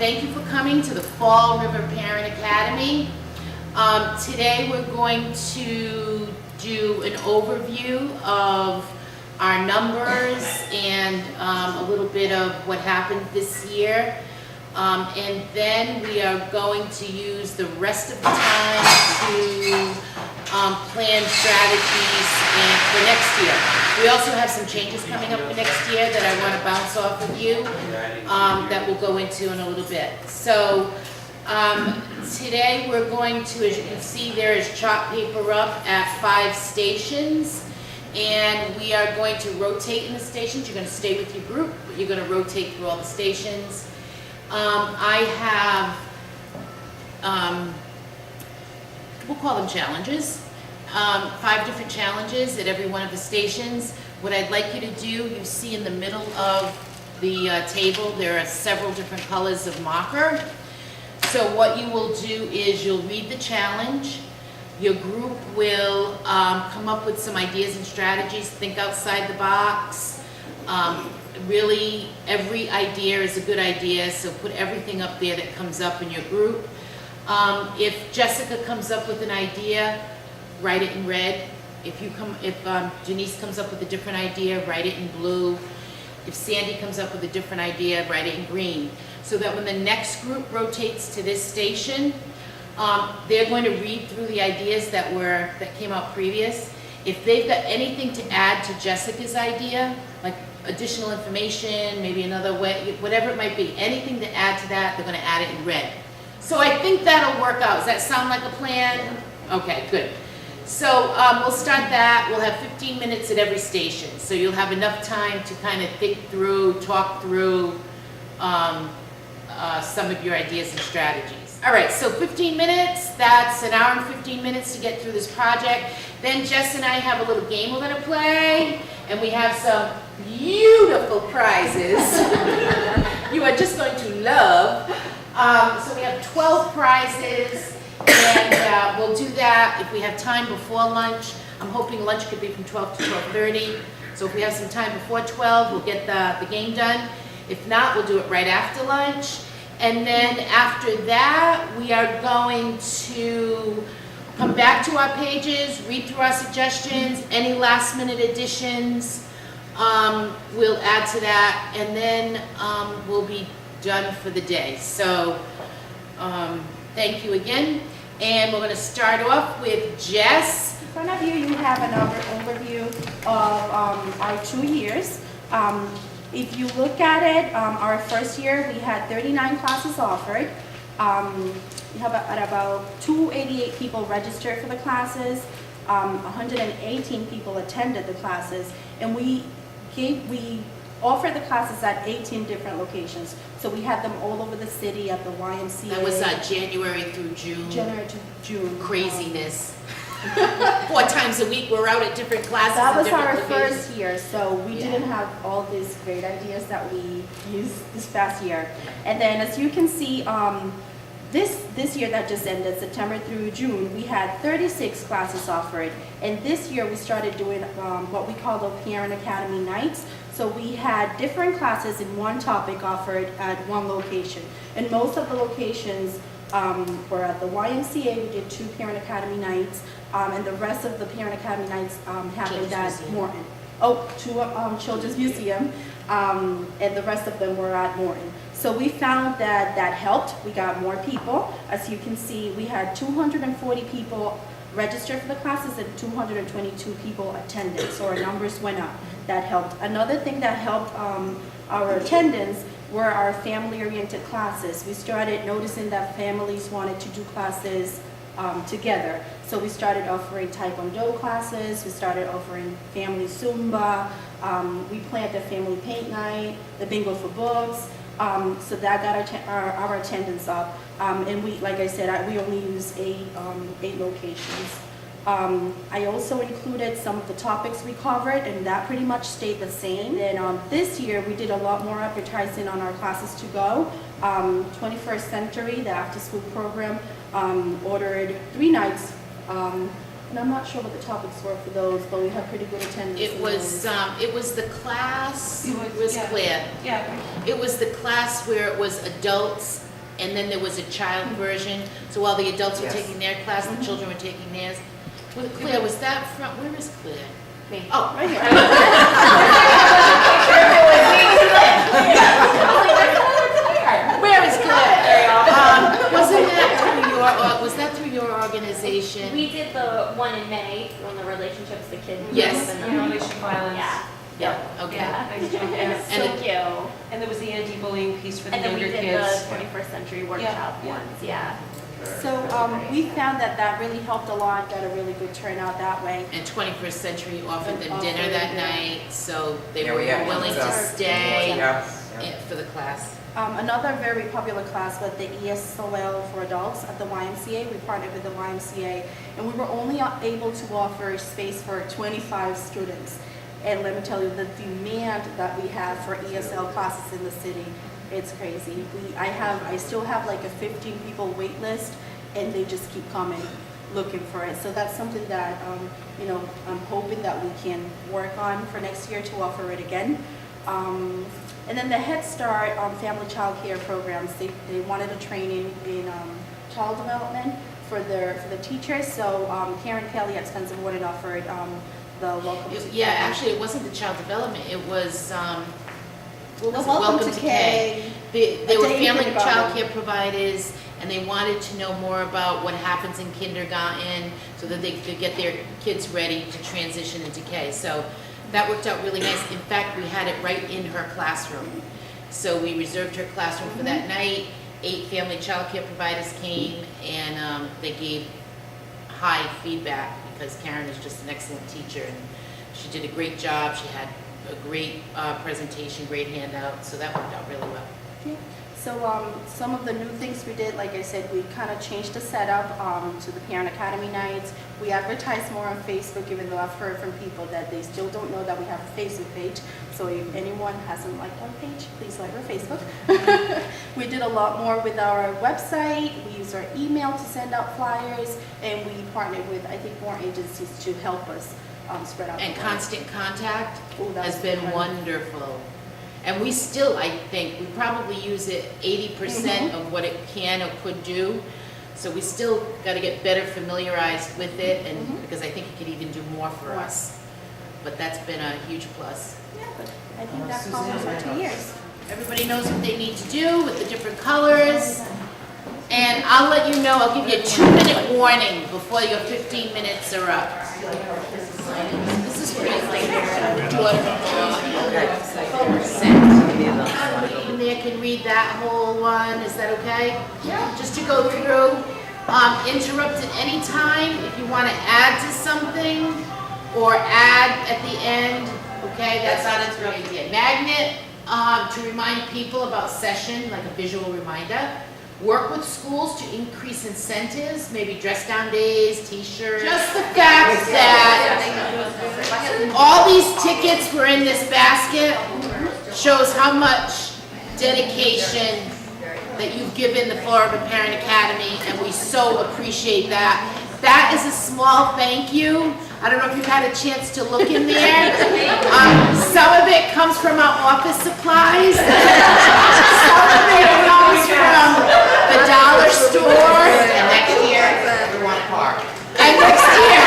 Thank you for coming to the Fall River Parent Academy. Today we're going to do an overview of our numbers and a little bit of what happened this year. And then we are going to use the rest of the time to plan strategies for next year. We also have some changes coming up for next year that I want to bounce off of you that we'll go into in a little bit. So today we're going to, as you can see, there is chart paper up at 5 stations. And we are going to rotate in the stations. You're going to stay with your group, but you're going to rotate through all the stations. I have, we'll call them challenges, 5 different challenges at every one of the stations. What I'd like you to do, you see in the middle of the table, there are several different colors of marker. So what you will do is you'll read the challenge. Your group will come up with some ideas and strategies, think outside the box. Really, every idea is a good idea, so put everything up there that comes up in your group. If Jessica comes up with an idea, write it in red. If Denise comes up with a different idea, write it in blue. If Sandy comes up with a different idea, write it in green. So that when the next group rotates to this station, they're going to read through the ideas that came out previous. If they've got anything to add to Jessica's idea, like additional information, maybe another way, whatever it might be, anything to add to that, they're going to add it in red. So I think that'll work out. Does that sound like a plan? Okay, good. So we'll start that. We'll have 15 minutes at every station. So you'll have enough time to kind of think through, talk through some of your ideas and strategies. All right, so 15 minutes, that's an hour and 15 minutes to get through this project. Then Jess and I have a little game we're gonna play, and we have some beautiful prizes you are just going to love. So we have 12 prizes, and we'll do that if we have time before lunch. I'm hoping lunch could be from 12 to 12:30. So if we have some time before 12, we'll get the game done. If not, we'll do it right after lunch. And then after that, we are going to come back to our pages, read through our suggestions, any last minute additions, we'll add to that, and then we'll be done for the day. So thank you again. And we're going to start off with Jess. In front of you, you have another overview of our 2 years. If you look at it, our first year we had 39 classes offered. We have about 288 people registered for the classes. 118 people attended the classes, and we offered the classes at 18 different locations. So we had them all over the city at the YMCA. That was January through June. January to June. Craziness. 4 times a week we're out at different classes. That was our locations. first year, so we didn't have all these great ideas that we used this past year. And then as you can see, this year that just ended, September through June, we had 36 classes offered. And this year we started doing what we call the Parent Academy Nights. So we had different classes in one topic offered at one location. And most of the locations were at the YMCA. We did 2 Parent Academy Nights. And the rest of the Parent Academy Nights happened at Morton. Oh, 2 Children's Museum, and the rest of them were at Morton. So we found that helped. We got more people. As you can see, we had 240 people registered for the classes and 222 people attended. So our numbers went up. That helped. Another thing that helped our attendance were our family-oriented classes. We started noticing that families wanted to do classes together. So we started offering Taekwondo classes, we started offering family Zumba, we planned a family paint night, the bingo for books, so that got our attendance up. And we, like I said, we only use 8 locations. I also included some of the topics we covered, and that pretty much stayed the same. Then this year, we did a lot more advertising on our classes to go. 21st Century, the after-school program, ordered 3 nights. And I'm not sure what the topics were for those, but we had pretty good attendance. It was the class. It was yeah. Claire. Yeah. It was the class where it was adults and then there was a child version. So while the adults were Yes. taking their class, the children were taking theirs. Claire, was that from, where is Claire? Me. Oh, Right here. where is Claire? Wasn't that through your, was that through your organization? We did the one in May on the relationships, the kids. Yes. and Yeah, relationship violence. Yeah. Yeah, okay. Yeah. Nice job, yes. And Thank you. And there was the anti-bullying piece for the And then we younger did kids. the 21st century workshop Yeah. ones, yeah. So we found that really helped a lot, got a really good turnout that way. And 21st Century offered them dinner Offered, that yeah. night, so they Yeah, were we had willing to pizza. stay Yeah. for the class. Another very popular class was the ESOL for adults at the YMCA. We partnered with the YMCA, and we were only able to offer space for 25 students. And let me tell you, the demand that we have for ESL classes in the city, it's crazy. I still have like a 15 people wait list, and they just keep coming, looking for it. So that's something that, I'm hoping that we can work on for next year to offer it again. And then the Head Start family child care programs, they wanted a training in child development for the teachers. So Karen Kelly at Spencer Warden offered the Welcome to Yeah, K. actually, it wasn't the child development, it was, The what was it? Welcome to K. They A were day in family kindergarten. child care providers, and they wanted to know more about what happens in kindergarten so that they could get their kids ready to transition into K. So that worked out really nice. In fact, we had it right in her classroom. So we reserved her classroom for that night. 8 family child care providers came, and they gave high feedback because Karen is just an excellent teacher, and she did a great job. She had a great presentation, great handout, so that worked out really well. Yeah. So some of the new things we did, like I said, we kind of changed the setup to the Parent Academy nights. We advertise more on Facebook, even though I've heard from people that they still don't know that we have a Facebook page. So if anyone hasn't liked our page, please like our Facebook. We did a lot more with our website. We use our email to send out flyers, and we partnered with, I think, more agencies to help us spread out. And the word. Constant Contact Ooh, that has was been good one. wonderful. And we still, I think, we probably use it 80% of what it can or could do. So we still got to get better familiarized with it, and because I think it could even do more for us. But that's been a huge plus. Yeah, but I think that covers our 2 years. Everybody knows what they need to do with the different colors. And I'll let you know, I'll give you a 2-minute warning before your 15 minutes are up. This is for you, in there can read that whole one, is that okay? Yeah. Just to go through, interrupt at any time if you want to add to something or add at the end, okay? That's not a great idea. Magnet, to remind people about session, like a visual reminder. Work with schools to increase incentives, maybe dress down days, t-shirts. Just the fact that all these tickets were in this basket shows how much dedication that you've given the Florida Parent Academy, and we so appreciate that. That is a small thank you. I don't know if you've had a chance to look in there. Some of it comes from our office supplies. Some of it comes from the dollar store. And next year, we want a car. And next year,